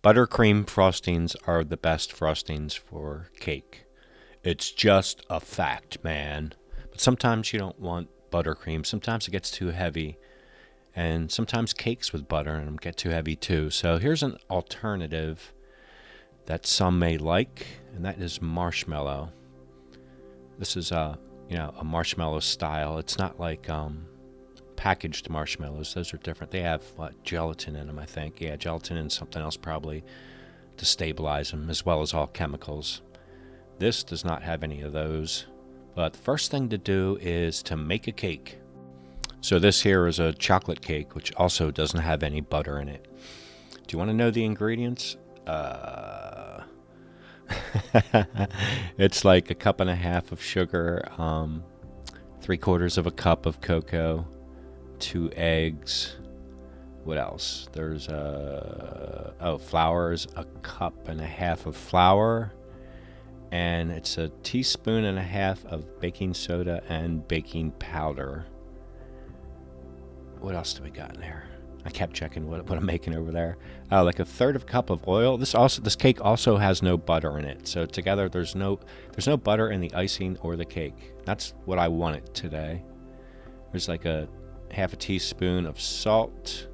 Buttercream frostings are the best frostings for cake. It's just a fact, man. But sometimes you don't want buttercream. Sometimes it gets too heavy. And sometimes cakes with butter in them get too heavy too. So here's an alternative that some may like, and that is marshmallow. This is a marshmallow style. It's not like packaged marshmallows. Those are different. They have gelatin in them, I think. Yeah, gelatin and something else probably to stabilize them, as well as all chemicals. This does not have any of those. But the first thing to do is to make a cake. So this here is a chocolate cake, which also doesn't have any butter in it. Do you want to know the ingredients? It's like a cup and a half of sugar, 3/4 of a cup of cocoa, 2 eggs. What else? There's flour is a cup and a half of flour, and it's a teaspoon and a half of baking soda and baking powder. What else do we got in there? I kept checking what I'm making over there. Like a 1/3 cup of oil. This cake also has no butter in it. So together there's no butter in the icing or the cake. That's what I wanted today. There's like a half a teaspoon of salt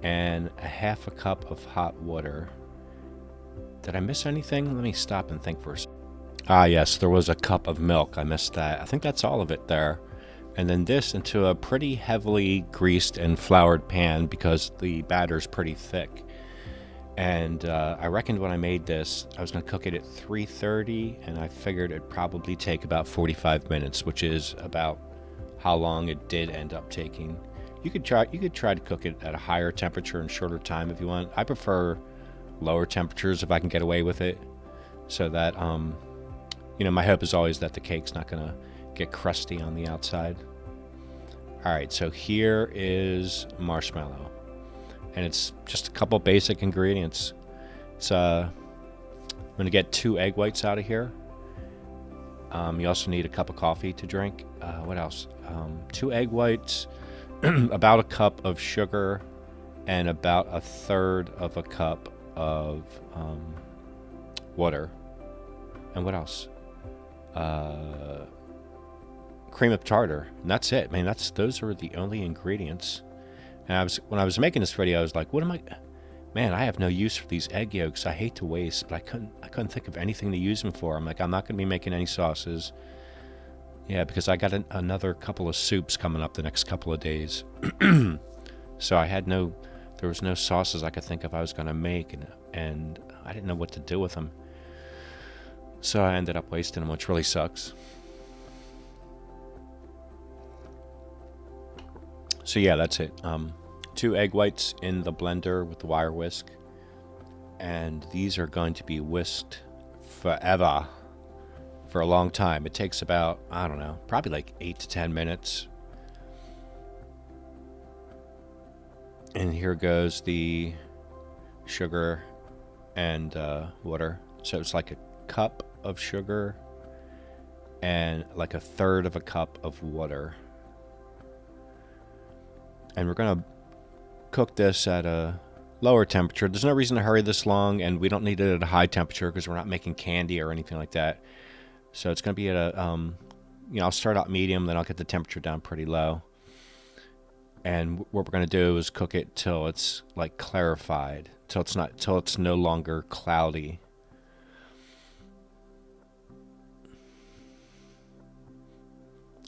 and a half a cup of hot water. Did I miss anything? Let me stop and think for a second. Yes, there was a cup of milk. I missed that. I think that's all of it there. And then this into a pretty heavily greased and floured pan because the batter's pretty thick. And I reckoned when I made this, I was going to cook it at 330, and I figured it'd probably take about 45 minutes, which is about how long it did end up taking. You could try to cook it at a higher temperature and shorter time if you want. I prefer lower temperatures if I can get away with it, so that my hope is always that the cake's not going to get crusty on the outside. Alright, so here is marshmallow, and it's just a couple basic ingredients. I'm going to get 2 egg whites out of here. You also need a cup of coffee to drink. What else? 2 egg whites, about a cup of sugar, and about 1/3 of a cup of water. And what else? Cream of tartar, and that's it. Man, those are the only ingredients. And when I was making this video, I was like, I have no use for these egg yolks. I hate to waste, but I couldn't think of anything to use them for. I'm like, I'm not going to be making any sauces. Yeah, because I got another couple of soups coming up the next couple of days. So there was no sauces I could think of I was going to make, and I didn't know what to do with them. So I ended up wasting them, which really sucks. So yeah, that's it. 2 egg whites in the blender with the wire whisk. And these are going to be whisked forever, for a long time. It takes about, I don't know, probably like 8 to 10 minutes. And here goes the sugar and water. So it's like a cup of sugar and like 1/3 of a cup of water. And we're going to cook this at a lower temperature. There's no reason to hurry this long, and we don't need it at a high temperature because we're not making candy or anything like that. So it's going to be at a, I'll start out medium, then I'll get the temperature down pretty low. And what we're going to do is cook it till it's like clarified, till it's no longer cloudy.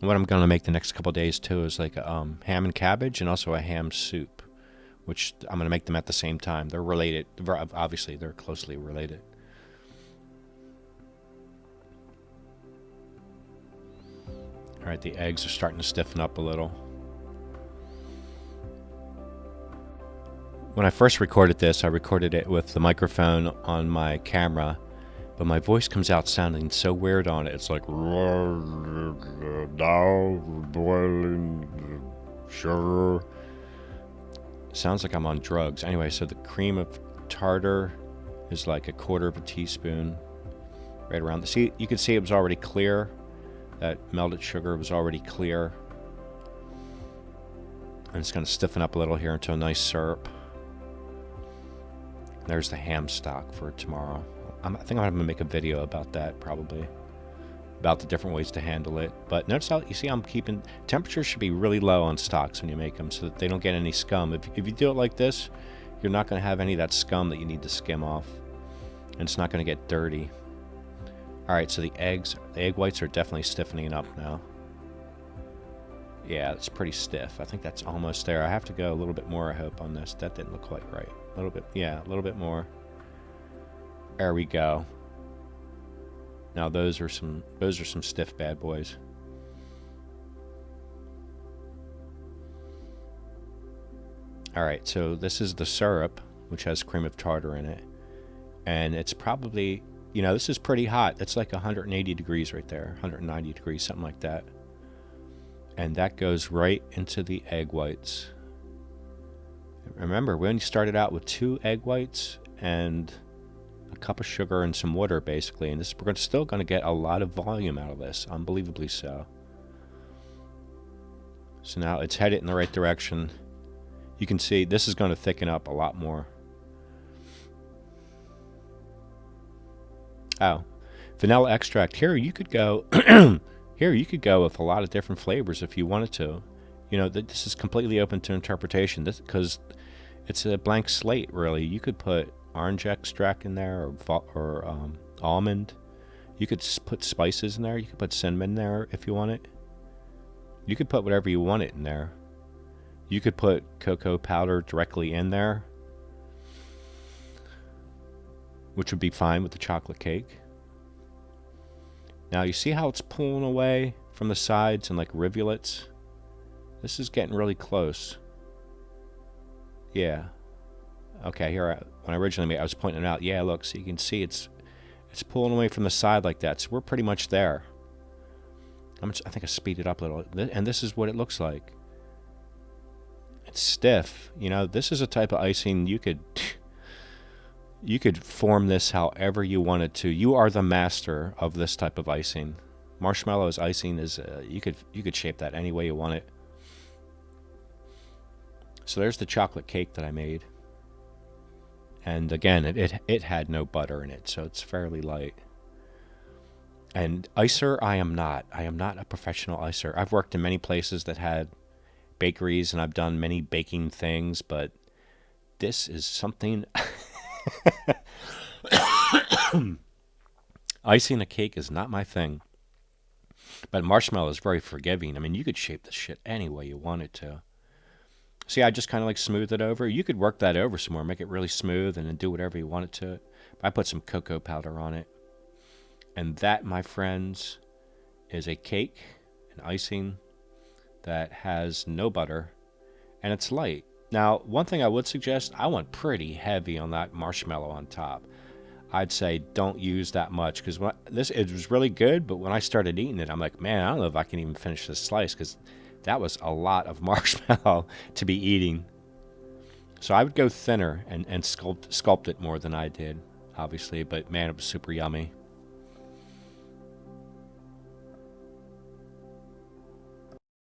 What I'm going to make the next couple of days too is like a ham and cabbage, and also a ham soup, which I'm going to make them at the same time. They're related. Obviously, they're closely related. All right, the eggs are starting to stiffen up a little. When I first recorded this, I recorded it with the microphone on my camera, but my voice comes out sounding so weird on it. It's like, now boiling sugar. Sounds like I'm on drugs. Anyway, so the cream of tartar is like 1/4 of a teaspoon, right around the. See, you can see it was already clear. That melted sugar was already clear, and it's going to stiffen up a little here into a nice syrup. There's the ham stock for tomorrow. I think I'm going to make a video about that, probably. About the different ways to handle it. But notice how, you see I'm keeping... Temperature should be really low on stocks when you make them so that they don't get any scum. If you do it like this, you're not going to have any of that scum that you need to skim off. And it's not going to get dirty. Alright, so the egg whites are definitely stiffening up now. Yeah, it's pretty stiff. I think that's almost there. I have to go a little bit more, I hope, on this. That didn't look quite right. A little bit, yeah, a little bit more. There we go. Now those are some stiff bad boys. Alright, so this is the syrup, which has cream of tartar in it. And it's probably, you know, this is pretty hot. It's like 180 degrees right there, 190 degrees, something like that. And that goes right into the egg whites. Remember, we only started out with 2 egg whites and a cup of sugar and some water, basically. And we're still going to get a lot of volume out of this, unbelievably so. So now it's headed in the right direction. You can see this is going to thicken up a lot more. Oh, vanilla extract. Here you could go... Here, you could go with a lot of different flavors if you wanted to. You know, this is completely open to interpretation because it's a blank slate, really. You could put orange extract in there or almond. You could put spices in there. You could put cinnamon in there if you want it. You could put whatever you want it in there. You could put cocoa powder directly in there, which would be fine with the chocolate cake. Now you see how it's pulling away from the sides and like rivulets? This is getting really close. Yeah. Okay, here when I originally made it, I was pointing it out. Yeah, look, so you can see it's pulling away from the side like that. So we're pretty much there. I think I speed it up a little. And this is what it looks like. It's stiff. You know, this is a type of icing you could form this however you wanted to. You are the master of this type of icing. Marshmallow's icing is you could shape that any way you want it. So there's the chocolate cake that I made. And again, it had no butter in it, so it's fairly light. And icer, I am not. I am not a professional icer. I've worked in many places that had bakeries, and I've done many baking things, but this is something... Icing a cake is not my thing. But marshmallow is very forgiving. I mean, you could shape this shit any way you wanted to. See, I just kind of like smooth it over. You could work that over some more, make it really smooth, and then do whatever you wanted to. I put some cocoa powder on it. And that, my friends, is a cake, an icing that has no butter, and it's light. Now, one thing I would suggest, I want pretty heavy on that marshmallow on top. I'd say don't use that much, because it was really good, but when I started eating it, I'm like, man, I don't know if I can even finish this slice, because that was a lot of marshmallow to be eating. So I would go thinner and sculpt it more than I did, obviously, but man, it was super yummy.